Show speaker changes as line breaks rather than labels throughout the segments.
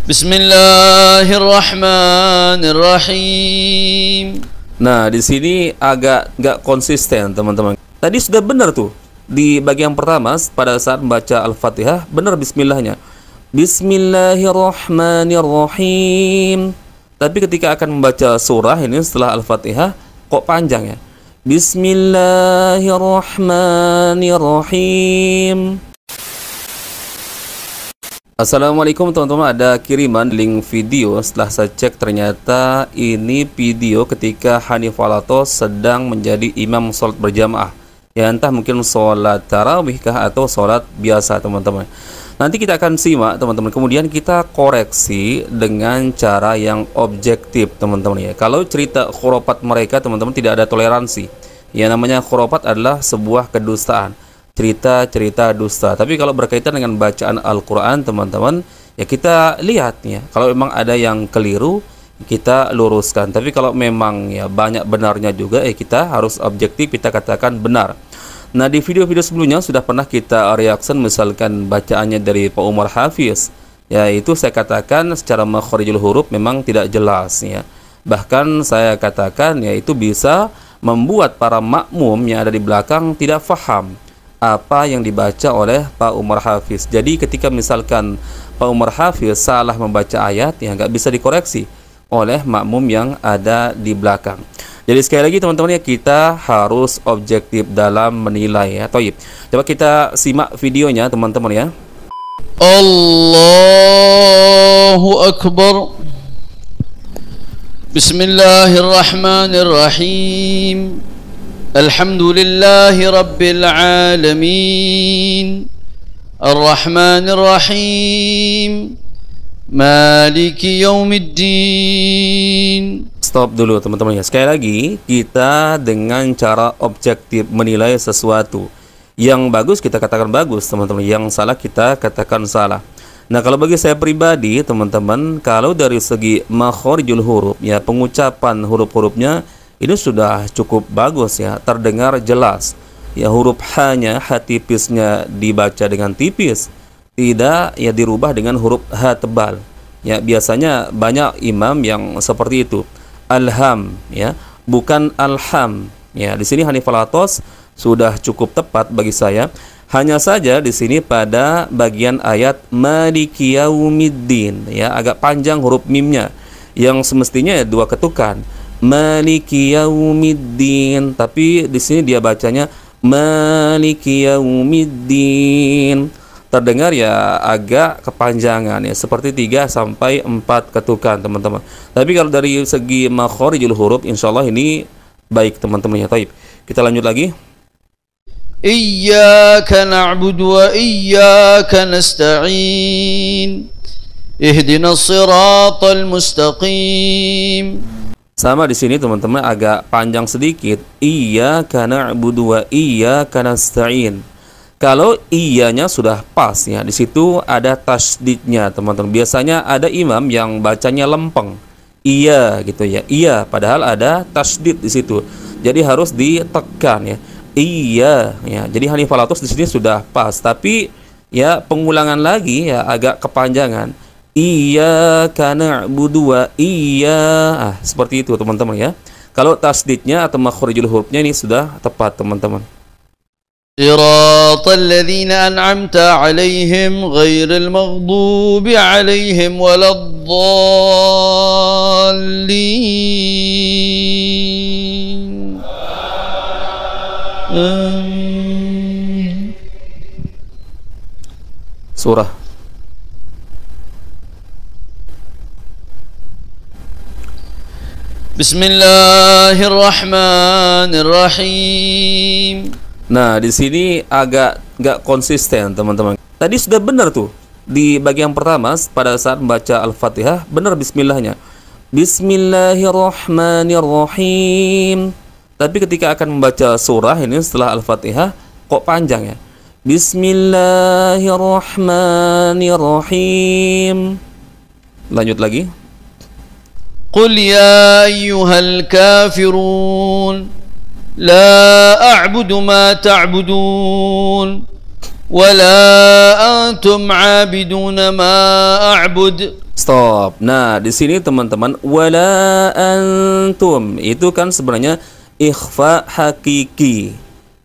Bismillahirrahmanirrahim. Nah, di sini agak nggak konsisten, teman-teman. Tadi sudah benar tuh di bagian pertama pada saat membaca Al-Fatihah, benar bismillahnya. Bismillahirrahmanirrahim. Tapi ketika akan membaca surah ini setelah Al-Fatihah kok panjang ya. Bismillahirrahmanirrahim. Assalamualaikum teman-teman, ada kiriman link video. Setelah saya cek ternyata ini video ketika Hanif Alatos sedang menjadi imam sholat berjamaah. Ya entah mungkin sholat tarawih kah atau sholat biasa teman-teman. Nanti kita akan simak teman-teman, kemudian kita koreksi dengan cara yang objektif teman-teman ya. Kalau cerita khurafat mereka teman-teman tidak ada toleransi. Ya namanya khurafat adalah sebuah kedustaan, cerita-cerita dusta. Tapi kalau berkaitan dengan bacaan Al-Quran teman-teman, ya kita lihat ya, kalau memang ada yang keliru kita luruskan. Tapi kalau memang ya banyak benarnya juga, kita harus objektif, kita katakan benar. Nah di video-video sebelumnya sudah pernah kita reaction misalkan bacaannya dari Pak Umar Hafiz, ya itu saya katakan secara makharijul huruf memang tidak jelas ya. Bahkan saya katakan ya itu bisa membuat para makmum yang ada di belakang tidak faham apa yang dibaca oleh Pak Umar Hafiz. Jadi ketika misalkan Pak Umar Hafiz salah membaca ayat, ya nggak bisa dikoreksi oleh makmum yang ada di belakang. Jadi sekali lagi teman-teman ya, kita harus objektif dalam menilai ya. Toib. Coba kita simak videonya teman-teman ya. Allahu Akbar. Bismillahirrahmanirrahim. Alhamdulillahi Rabbil Alamin, Ar-Rahmanir-Rahim, Maliki Yaumiddin. Stop dulu teman-teman ya. Sekali lagi, kita dengan cara objektif menilai sesuatu. Yang bagus kita katakan bagus teman-teman, yang salah kita katakan salah. Nah kalau bagi saya pribadi teman-teman, kalau dari segi makharijul huruf ya, pengucapan huruf-hurufnya ini sudah cukup bagus ya, terdengar jelas. Ya huruf H-nya, H tipisnya dibaca dengan tipis, tidak ya dirubah dengan huruf H tebal. Ya biasanya banyak imam yang seperti itu. Alham ya, bukan alham. Ya di sini Hanif Alatos sudah cukup tepat bagi saya. Hanya saja di sini pada bagian ayat Maliki Yaumiddin ya agak panjang huruf mimnya, yang semestinya ya dua ketukan. Maliki Yaumiddin, tapi di sini dia bacanya Maliki Yaumiddin. Terdengar ya agak kepanjangan ya, seperti 3 sampai 4 ketukan teman-teman. Tapi kalau dari segi makharijul huruf insyaallah ini baik teman-teman ya. Taib. Kita lanjut lagi. Iyyaka na'budu wa iyyaka nasta'in. Ihdinas siratal mustaqim. Sama di sini teman-teman agak panjang sedikit. Iyyaka na'budu wa iyyaka nasta'in. Kalau iyanya sudah pas ya, di situ ada tasdidnya teman-teman. Biasanya ada imam yang bacanya lempeng, iya gitu ya, iya, padahal ada tasdid di situ. Jadi harus ditekan ya, iya ya. Jadi Hanif Alatos di sini sudah pas, tapi ya pengulangan lagi ya agak kepanjangan. Iyyaka na'budu wa iya, seperti itu teman-teman ya. Kalau tasdidnya atau makharijul hurufnya ini sudah tepat teman-teman. Siratal ladzina an'amta 'alaihim ghairil maghdubi 'alaihim waladdallin. Surah Bismillahirrahmanirrahim. Nah di sini agak nggak konsisten teman-teman. Tadi sudah benar tuh di bagian pertama pada saat membaca Al-Fatihah, benar bismillahnya. Bismillahirrahmanirrahim. Tapi ketika akan membaca surah ini setelah Al-Fatihah kok panjang ya. Bismillahirrahmanirrahim. Lanjut lagi. Qul ya ayyuhal kafirun لا أعبد ما تعبدون ولا أنتم عابدون ما أعبد Stop. Nah, di sini teman-teman, wala antum itu kan sebenarnya ikhfa hakiki.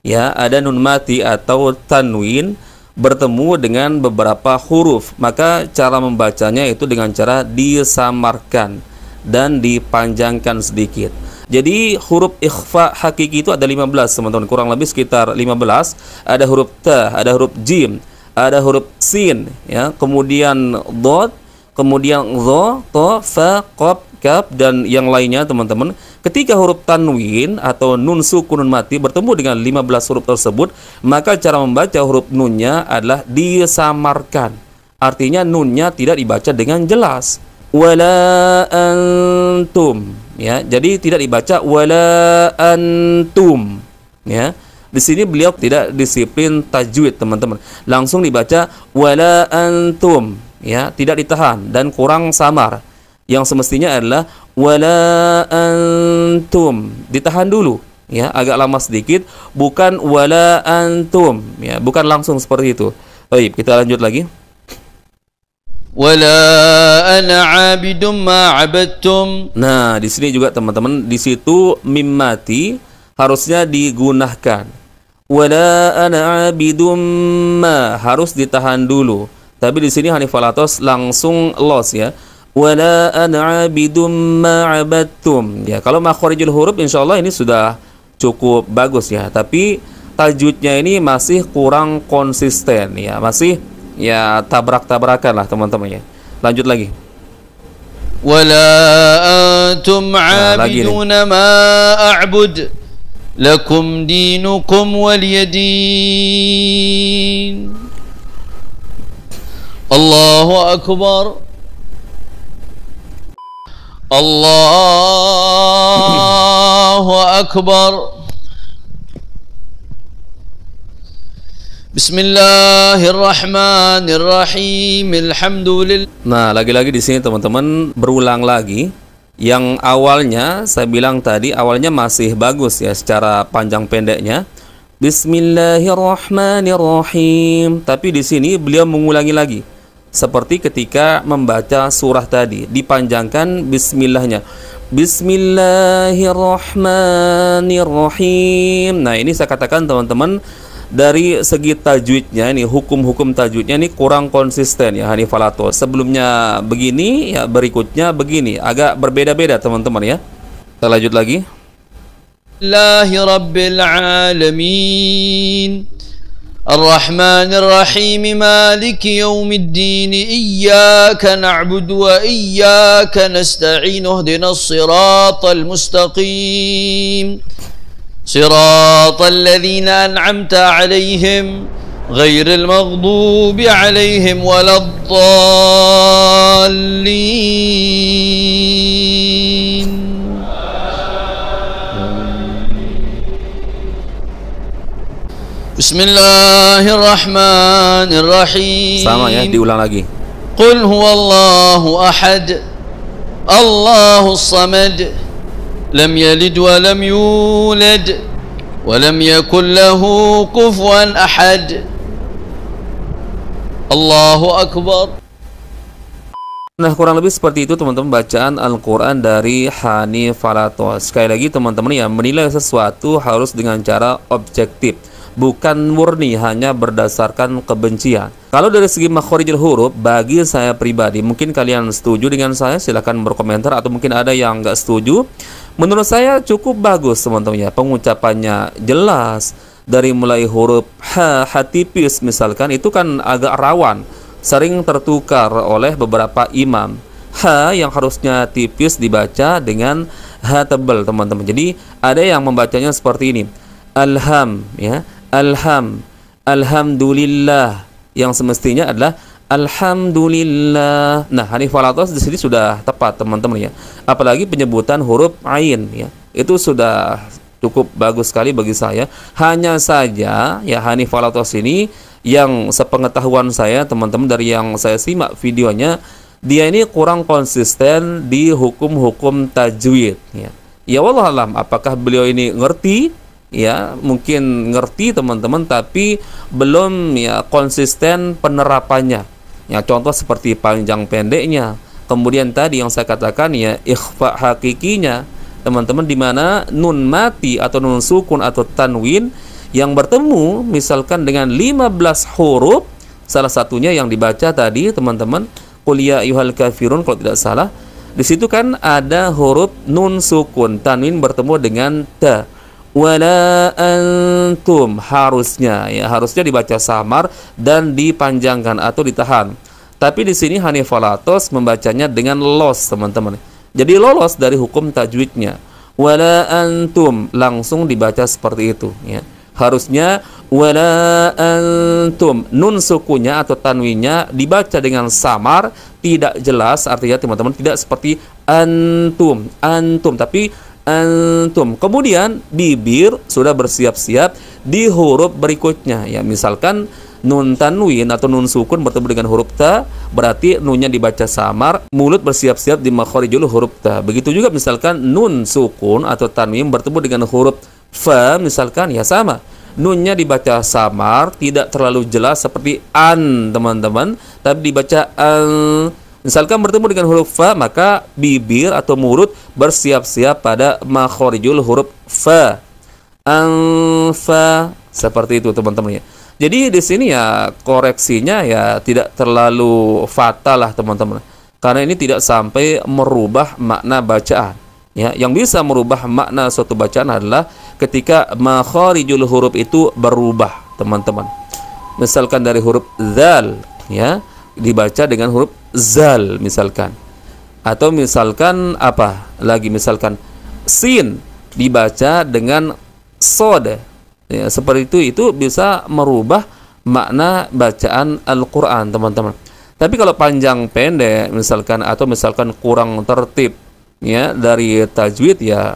Ya, ada nun mati atau tanwin bertemu dengan beberapa huruf. Maka cara membacanya itu dengan cara disamarkan dan dipanjangkan sedikit. Jadi huruf ikhfa hakiki itu ada 15, teman-teman. Kurang lebih sekitar 15. Ada huruf ta, ada huruf jim, ada huruf sin, ya, kemudian dot, kemudian dha, ta, fa, qaf, kaf, dan yang lainnya, teman-teman. Ketika huruf tanwin atau nun sukun nun mati bertemu dengan 15 huruf tersebut, maka cara membaca huruf nunnya adalah disamarkan. Artinya nunnya tidak dibaca dengan jelas. Wala antum, ya. Jadi tidak dibaca wala antum, ya. Di sini beliau tidak disiplin tajwid, teman-teman. Langsung dibaca wala antum, ya, tidak ditahan dan kurang samar. Yang semestinya adalah wala antum, ditahan dulu, ya, agak lama sedikit, bukan wala antum, ya, bukan langsung seperti itu. Baik, kita lanjut lagi.
Wala ana 'abidum ma 'abadtum.
Nah, di sini juga teman-teman, di situ mim mati harusnya digunakan. Wala ana 'abidum ma harus ditahan dulu. Tapi di sini Hanif Falatos langsung los, ya. Wala ana 'abidum ma 'abadtum. Ya, kalau makharijul huruf insyaallah ini sudah cukup bagus, ya. Tapi tajwidnya ini masih kurang konsisten, ya. Masih, ya, tabrak-tabrakan lah, teman-teman, ya. Lanjut lagi.
Wala antum 'abiduna ma a'bud. Lakum dinukum waliyadin. Allahu akbar. Allahu akbar. Bismillahirrahmanirrahim. Alhamdulillah.
Nah, lagi-lagi di sini teman-teman berulang lagi. Yang awalnya saya bilang tadi, awalnya masih bagus, ya, secara panjang pendeknya. Bismillahirrahmanirrahim. Tapi di sini beliau mengulangi lagi. Seperti ketika membaca surah tadi, dipanjangkan bismillahnya. Bismillahirrahmanirrahim. Nah, ini saya katakan teman-teman, dari segi tajwidnya ini, hukum-hukum tajwidnya ini kurang konsisten, ya, Hanif Falatos. Sebelumnya begini, ya, berikutnya begini, agak berbeda-beda, teman-teman, ya. Kita lanjut lagi.
Alhamdulillahi Rabbil Alamin. Ar-Rahmanir Rahim. Maliki yaumiddin. Iyyaka na'budu wa iyyaka nasta'in. Ihdinas siratal mustaqim. صراط الذين أنعمت عليهم غير المغضوب عليهم ولا الضالين. بسم الله الرحمن الرحيم.
Sama, ya, diulang lagi.
قل هو الله أحد الله الصمد لم يلد ولم يولد ولم يكن له كفوا أحد. الله أكبر.
Nah, kurang lebih seperti itu, teman-teman, bacaan Al-Quran dari Hanif Falatos. Sekali lagi, teman-teman, ya, menilai sesuatu harus dengan cara objektif, bukan murni hanya berdasarkan kebencian. Kalau dari segi makharijul huruf, bagi saya pribadi, mungkin kalian setuju dengan saya, silahkan berkomentar, atau mungkin ada yang nggak setuju. Menurut saya cukup bagus, teman-teman, ya, pengucapannya jelas. Dari mulai huruf ha tipis misalkan, itu kan agak rawan, sering tertukar oleh beberapa imam. Ha yang harusnya tipis dibaca dengan ha tebal, teman-teman. Jadi ada yang membacanya seperti ini. Alham, ya. Alhamdulillah, yang semestinya adalah alhamdulillah. Nah, Hanif Falatos di sini sudah tepat, teman-teman, ya. Apalagi penyebutan huruf ain, ya, itu sudah cukup bagus sekali bagi saya. Hanya saja, ya, Hanif Falatos ini yang sepengetahuan saya, teman-teman, dari yang saya simak videonya, dia ini kurang konsisten di hukum-hukum tajwid, ya. Ya, wallah alam, apakah beliau ini ngerti? Ya, mungkin ngerti, teman-teman, tapi belum, ya, konsisten penerapannya. Ya, contoh seperti panjang pendeknya, Kemudian tadi yang saya katakan ya ikhfa hakikinya teman-teman, di mana nun mati atau nun sukun atau tanwin yang bertemu misalkan dengan 15 huruf, salah satunya yang dibaca tadi teman-teman, qul ya ayyuhal kafirun kalau tidak salah. Di situ kan ada huruf nun sukun tanwin bertemu dengan ta. Wala antum, harusnya dibaca samar dan dipanjangkan atau ditahan. Tapi di sini Hanif Alatos membacanya dengan los teman-teman. Jadi lolos dari hukum tajwidnya. Wala antum langsung dibaca seperti itu ya. Harusnya wala antum, nun sukunya atau tanwinnya dibaca dengan samar, tidak jelas artinya teman-teman, tidak seperti antum, tapi antum. Kemudian bibir sudah bersiap-siap di huruf berikutnya ya. Misalkan nun tanwin atau nun sukun bertemu dengan huruf ta, berarti nunnya dibaca samar, mulut bersiap-siap di makharijul huruf ta. Begitu juga misalkan nun sukun atau tanwin bertemu dengan huruf fa, misalkan ya sama, nunnya dibaca samar, tidak terlalu jelas seperti an teman-teman, tapi dibaca an. Misalkan bertemu dengan huruf fa, maka bibir atau mulut bersiap-siap pada makharijul huruf fa, fa, seperti itu teman-teman ya. Jadi di sini ya koreksinya ya tidak terlalu fatal lah teman-teman, karena ini tidak sampai merubah makna bacaan. Ya, yang bisa merubah makna suatu bacaan adalah ketika makharijul huruf itu berubah teman-teman. Misalkan dari huruf zal ya dibaca dengan huruf zal misalkan, atau misalkan apa lagi, misalkan sin dibaca dengan sod ya, seperti itu bisa merubah makna bacaan Al-Quran teman-teman. Tapi kalau panjang pendek misalkan, atau misalkan kurang tertib ya dari tajwid ya,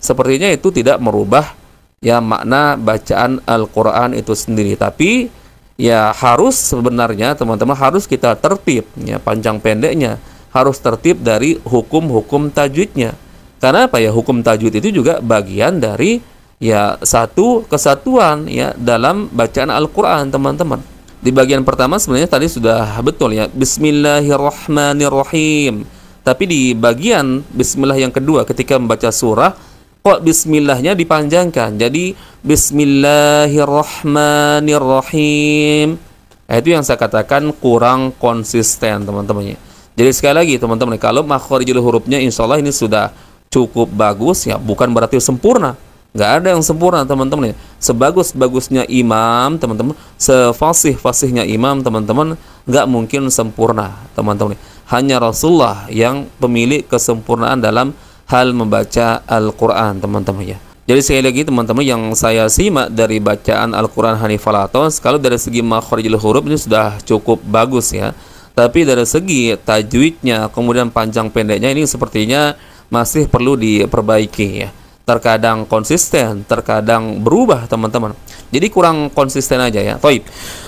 sepertinya itu tidak merubah ya makna bacaan Al-Quran itu sendiri. Tapi ya harus sebenarnya teman-teman harus kita tertib ya, panjang pendeknya harus tertib dari hukum-hukum tajwidnya. Karena apa ya, hukum tajwid itu juga bagian dari ya satu kesatuan ya dalam bacaan Al-Quran teman-teman. Di bagian pertama sebenarnya tadi sudah betul ya, Bismillahirrahmanirrahim. Tapi di bagian bismillah yang kedua ketika membaca surah, kok bismillahnya dipanjangkan jadi Bismillahirrahmanirrahim. Itu yang saya katakan kurang konsisten teman-teman ya. Jadi sekali lagi teman-teman, kalau makharijul hurufnya insya Allah ini sudah cukup bagus ya, bukan berarti sempurna. Nggak ada yang sempurna teman-teman ya. Sebagus-bagusnya imam teman-teman, sefasih-fasihnya imam teman-teman, nggak mungkin sempurna teman-teman. Hanya Rasulullah yang pemilik kesempurnaan dalam hal membaca Al-Quran teman-teman ya. Jadi sekali lagi teman-teman, yang saya simak dari bacaan Al-Quran Hanif Alatos, kalau dari segi makharijul huruf ini sudah cukup bagus ya. Tapi dari segi tajwidnya, kemudian panjang pendeknya ini sepertinya masih perlu diperbaiki ya. Terkadang konsisten, terkadang berubah teman-teman. Jadi kurang konsisten aja ya. Baik.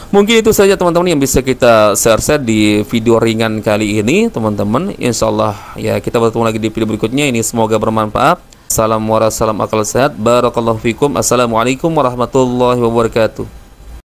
Mungkin itu saja teman-teman yang bisa kita share di video ringan kali ini teman-teman. Insyaallah ya kita bertemu lagi di video berikutnya. Ini semoga bermanfaat. Assalamualaikum warahmatullahi wabarakatuh. Barakallahu fikum. Assalamualaikum warahmatullahi wabarakatuh.